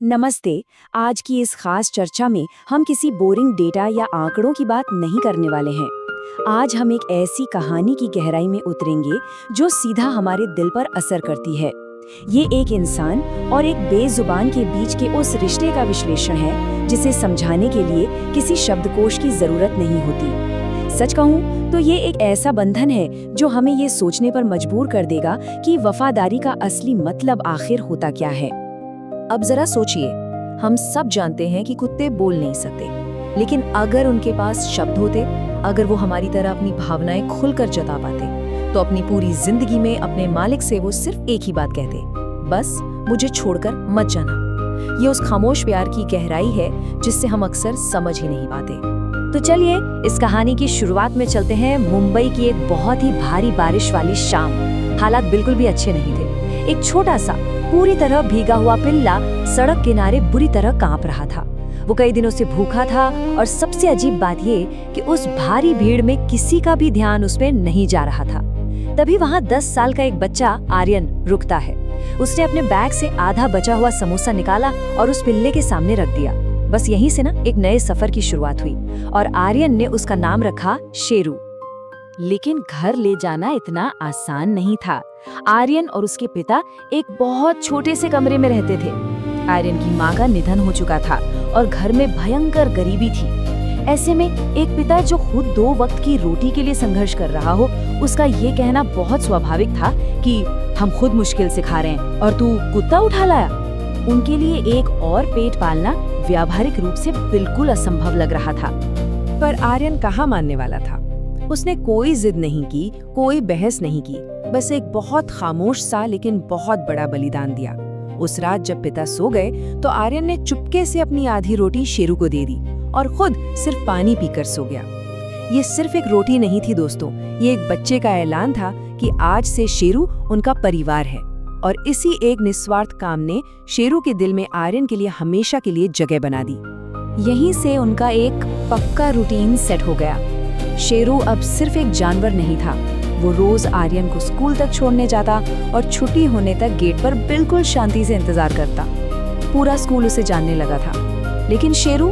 नमस्ते। आज की इस खास चर्चा में हम किसी बोरिंग डेटा या आंकड़ों की बात नहीं करने वाले हैं। आज हम एक ऐसी कहानी की गहराई में उतरेंगे जो सीधा हमारे दिल पर असर करती है। ये एक इंसान और एक बेजुबान के बीच के उस रिश्ते का विश्लेषण है जिसे समझाने के लिए किसी शब्दकोश की जरूरत नहीं होती। सच कहूँ तो ये एक ऐसा बंधन है जो हमें ये सोचने पर मजबूर कर देगा कि वफादारी का असली मतलब आखिर होता क्या है। अब जरा सोचिए, हम सब जानते हैं कि कुत्ते बोल नहीं सकते, लेकिन अगर उनके पास शब्द होते, अगर वो हमारी तरह अपनी भावनाएं खुलकर जता पाते, तो अपनी पूरी जिंदगी में अपने मालिक से वो सिर्फ एक ही बात कहते, बस मुझे छोड़कर मत जाना। ये उस खामोश प्यार की गहराई है जिससे हम अक्सर समझ ही नहीं पाते। तो चलिए इस कहानी की शुरुआत में चलते हैं। मुंबई की एक बहुत ही भारी बारिश वाली शाम। हालात बिल्कुल भी अच्छे नहीं थे। एक छोटा सा पूरी तरह भीगा हुआ पिल्ला सड़क किनारे बुरी तरह कांप रहा था। वो कई दिनों से भूखा था और सबसे अजीब बात ये कि उस भारी भीड़ में किसी का भी ध्यान उस पे नहीं जा रहा था। तभी वहाँ 10 साल का एक बच्चा आर्यन रुकता है। उसने अपने बैग से आधा बचा हुआ समोसा निकाला और उस पिल्ले के सामने रख दिया। बस यहीं से ना एक नए सफर की शुरुआत हुई और आर्यन ने उसका नाम रखा शेरू। लेकिन घर ले जाना इतना आसान नहीं था। आर्यन और उसके पिता एक बहुत छोटे से कमरे में रहते थे। आर्यन की माँ का निधन हो चुका था और घर में भयंकर गरीबी थी। ऐसे में एक पिता जो खुद 2 वक्त की रोटी के लिए संघर्ष कर रहा हो, उसका ये कहना बहुत स्वाभाविक था कि हम खुद मुश्किल से खा रहे हैं और तू कुत्ता उठा लाया। उनके लिए एक और पेट पालना व्यावहारिक रूप से बिल्कुल असंभव लग रहा था। पर आर्यन कहाँ मानने वाला था। उसने कोई जिद नहीं की, कोई बहस नहीं की, बस एक बहुत खामोश सा लेकिन बहुत बड़ा बलिदान दिया। उस रात जब पिता सो गए तो आर्यन ने चुपके से अपनी आधी रोटी शेरू को दे दी और खुद सिर्फ पानी पीकर सो गया। ये सिर्फ एक रोटी नहीं थी दोस्तों, ये एक बच्चे का ऐलान था कि आज से शेरू उनका परिवार है। और इसी एक निस्वार्थ काम ने शेरू के दिल में आर्यन के लिए हमेशा के लिए जगह बना दी। यहीं से उनका एक पक्का रूटीन सेट हो गया। शेरू अब सिर्फ एक जानवर नहीं था, वो रोज आर्यन को स्कूल तक छोड़ने जाता और छुट्टी होने तक गेट पर बिल्कुल शांति से इंतजार करता। पूरा स्कूल उसे जानने लगा था, लेकिन शेरू,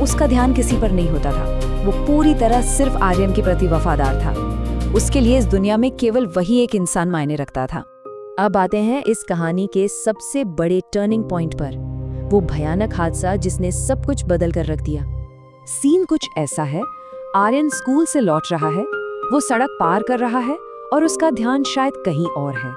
उसका ध्यान किसी पर नहीं होता था। वो पूरी तरह सिर्फ आर्यन के प्रति वफादार था। उसके लिए इस दुनिया में केवल वही एक इंसान मायने रखता था। अब आते हैं इस कहानी के सबसे बड़े टर्निंग पॉइंट पर, वो भयानक हादसा जिसने सब कुछ बदल कर रख दिया। सीन कुछ ऐसा है, आर्यन स्कूल से लौट रहा है, वो सड़क पार कर रहा है और उसका ध्यान शायद कहीं और है।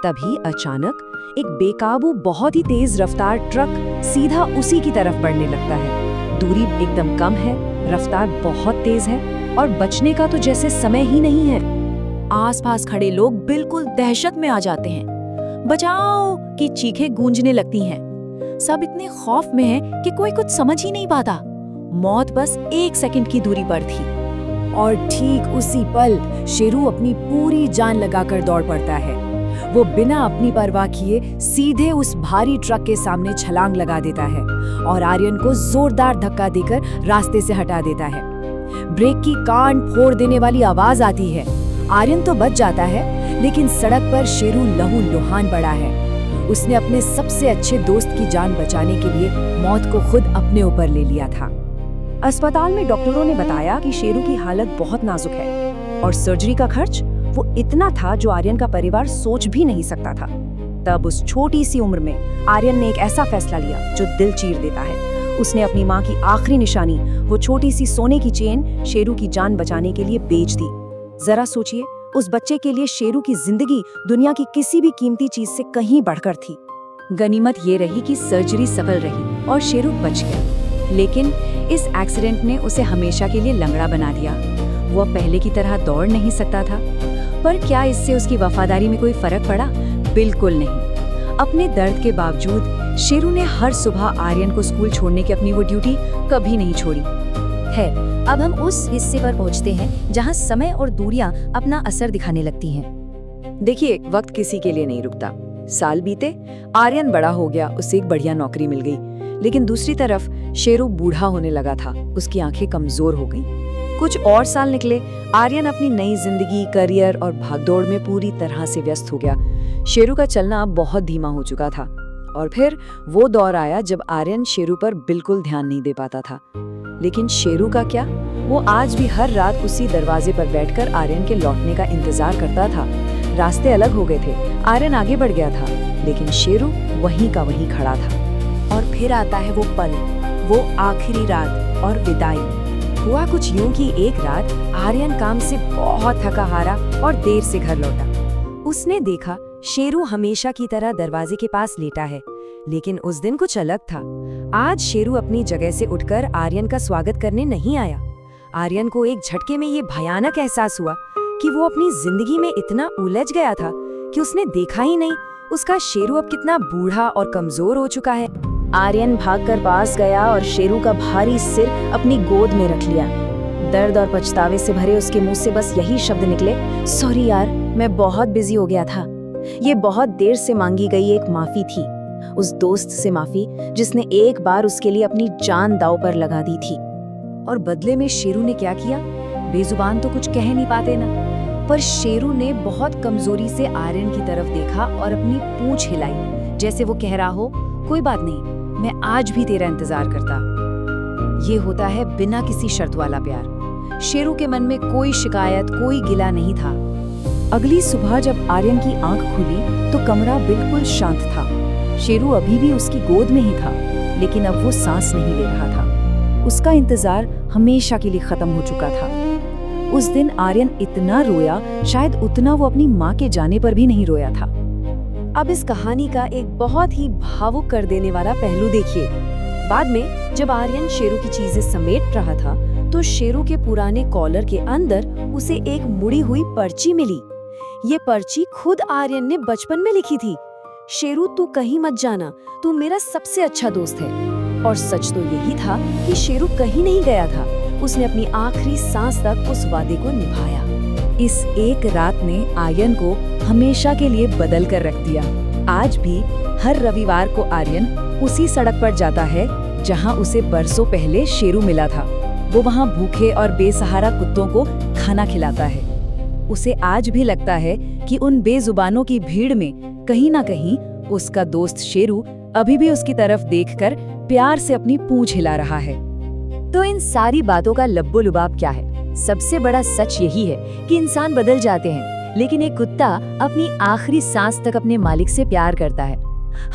तभी अचानक एक बेकाबू बहुत ही तेज रफ्तार ट्रक सीधा उसी की तरफ बढ़ने लगता है। दूरी एकदम कम है, रफ्तार बहुत तेज है और बचने का तो जैसे समय ही नहीं है। आसपास खड़े लोग बिल्कुल दहशत में आ जाते हैं। बचाओ की चीखें गूंजने लगती हैं। सब इतने खौफ में हैं कि कोई कुछ समझ ही नहीं पाता। मौत बस 1 सेकंड की दूरी पर थी और ठीक उसी पल शेरू अपनी पूरी जान लगाकर दौड़ पड़ता है। वो बिना अपनी परवाह किए सीधे उस भारी ट्रक के सामने छलांग लगा देता है और आर्यन को जोरदार धक्का देकर रास्ते से हटा देता है। ब्रेक की कान फोड़ देने वाली आवाज आती है। आर्यन तो बच जाता है, लेकिन सड़क पर शेरू लहूलुहान पड़ा है। उसने अपने सबसे अच्छे दोस्त की जान बचाने के लिए मौत को खुद अपने ऊपर ले लिया था। अस्पताल में डॉक्टरों ने बताया कि शेरू की हालत बहुत नाजुक है और सर्जरी का खर्च वो इतना था जो आर्यन का परिवार सोच भी नहीं सकता था। तब उस छोटी सी उम्र में आर्यन ने एक ऐसा फैसला लिया जो दिल चीर देता है। उसने अपनी माँ की आखिरी निशानी, वो छोटी सी सोने की चेन, शेरू की जान बचाने के लिए बेच दी। जरा सोचिए, उस बच्चे के लिए शेरू की जिंदगी दुनिया की किसी भी कीमती चीज से कहीं बढ़कर थी। गनीमत ये रही कि सर्जरी सफल रही और शेरू बच गया, लेकिन इस एक्सीडेंट ने उसे हमेशा के लिए लंगड़ा बना दिया। वो अब पहले की तरह दौड़ नहीं सकता था। पर क्या इससे उसकी वफादारी में कोई फर्क पड़ा? बिल्कुल नहीं। अपने दर्द के बावजूद शेरू ने हर सुबह आर्यन को स्कूल छोड़ने की अपनी वो ड्यूटी कभी नहीं छोड़ी है। अब हम उस हिस्से पर पहुंचते हैं जहां समय और दूरियां अपना असर दिखाने लगती हैं। देखिए, वक्त किसी के लिए नहीं रुकता। साल बीते, आर्यन बड़ा हो गया, उसे एक बढ़िया नौकरी मिल गई, लेकिन दूसरी तरफ शेरू बूढ़ा होने लगा था। उसकी आंखें कमजोर हो गईं। कुछ और साल निकले, आर्यन अपनी नई जिंदगी, करियर और भागदौड़ में पूरी तरह से व्यस्त हो गया। शेरू का चलना अब बहुत धीमा हो चुका था। और फिर वो दौर आया जब आर्यन शेरू पर बिल्कुल ध्यान नहीं दे पाता था। लेकिन शेरू का क्या? वो आज भी हर रात उसी दरवाजे पर बैठकर आर्यन के लौटने का इंतजार करता था। रास्ते अलग हो गए थे, आर्यन आगे बढ़ गया था, लेकिन शेरू वहीं का वहीं खड़ा था। और फिर आता है वो पल, वो आखिरी रात और विदाई। हुआ कुछ यूं कि एक रात आर्यन काम से बहुत थका हारा और देर से घर लौटा। उसने देखा शेरू हमेशा की तरह दरवाजे के पास लेटा है, लेकिन उस दिन कुछ अलग था। आज शेरू अपनी जगह से उठकर आर्यन का स्वागत करने नहीं आया। आर्यन को एक झटके में ये भयानक एहसास हुआ कि वो अपनी जिंदगी में इतना उलझ गया था कि उसने देखा ही नहीं उसका शेरू अब कितना बूढ़ा और कमजोर हो चुका है। आर्यन भागकर पास गया और शेरू का भारी सिर अपनी गोद में रख लिया। दर्द और पछतावे से भरे उसके मुंह से बस यही शब्द निकले, सॉरी यार, मैं बहुत बिजी हो गया था। ये बहुत देर से मांगी गई एक माफी थी, उस दोस्त से माफी जिसने एक बार उसके लिए अपनी जान दांव पर लगा दी थी। और बदले में शेरू ने क्या किया? बेजुबान तो कुछ कह नहीं पाते ना, पर शेरू ने बहुत कमजोरी से आर्यन की तरफ देखा और अपनी पूंछ हिलाई, जैसे वो कह रहा हो, कोई बात नहीं, मैं आज भी तेरा इंतजार करता। ये होता है बिना किसी शर्त वाला प्यार। शेरू के मन में कोई शिकायत, कोई गिला नहीं था। अगली सुबह जब आर्यन की आंख खुली तो कमरा बिल्कुल शांत था। शेरू अभी भी उसकी गोद में ही था, लेकिन अब वो सांस नहीं ले रहा था। उसका इंतजार हमेशा के लिए खत्म हो चुका था। उस दिन आर्यन इतना रोया, शायद उतना वो अपनी माँ के जाने पर भी नहीं रोया था। अब इस कहानी का एक बहुत ही भावुक कर देने वाला पहलू देखिए। बाद में जब आर्यन शेरू की चीजें समेट रहा था तो शेरू के पुराने कॉलर के अंदर उसे एक मुड़ी हुई पर्ची मिली। ये पर्ची खुद आर्यन ने बचपन में लिखी थी। शेरू, तू कहीं मत जाना, तू मेरा सबसे अच्छा दोस्त है। और सच तो यही था कि शेरू कहीं नहीं गया था। उसने अपनी आखिरी सांस तक उस वादे को निभाया। इस एक रात ने आर्यन को हमेशा के लिए बदल कर रख दिया। आज भी हर रविवार को आर्यन उसी सड़क पर जाता है जहां उसे बरसों पहले शेरू मिला था। वो वहां भूखे और बेसहारा कुत्तों को खाना खिलाता है। उसे आज भी लगता है कि उन बेजुबानों की भीड़ में कहीं ना कहीं उसका दोस्त शेरू अभी भी उसकी तरफ देखकर प्यार से अपनी पूंछ हिला रहा है। तो इन सारी बातों का लब्बो लुबाब क्या है? सबसे बड़ा सच यही है कि इंसान बदल जाते हैं, लेकिन एक कुत्ता अपनी आखिरी सांस तक अपने मालिक से प्यार करता है।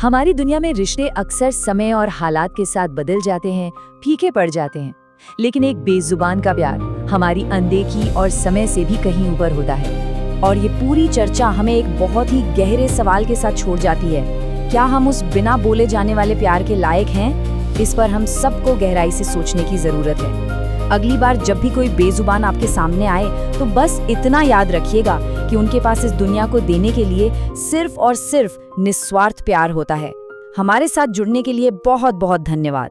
हमारी दुनिया में रिश्ते अक्सर समय और हालात के साथ बदल जाते हैं, फीके पड़ जाते हैं, लेकिन एक बेजुबान का प्यार हमारी अनदेखी और समय से भी कहीं ऊपर होता है। और ये पूरी चर्चा हमें एक बहुत ही गहरे सवाल के साथ छोड़ जाती है, क्या हम उस बिना बोले जाने वाले प्यार के लायक हैं? इस पर हम सबको गहराई से सोचने की जरूरत है। अगली बार जब भी कोई बेजुबान आपके सामने आए तो बस इतना याद रखिएगा कि उनके पास इस दुनिया को देने के लिए सिर्फ और सिर्फ निस्वार्थ प्यार होता है। हमारे साथ जुड़ने के लिए बहुत बहुत धन्यवाद।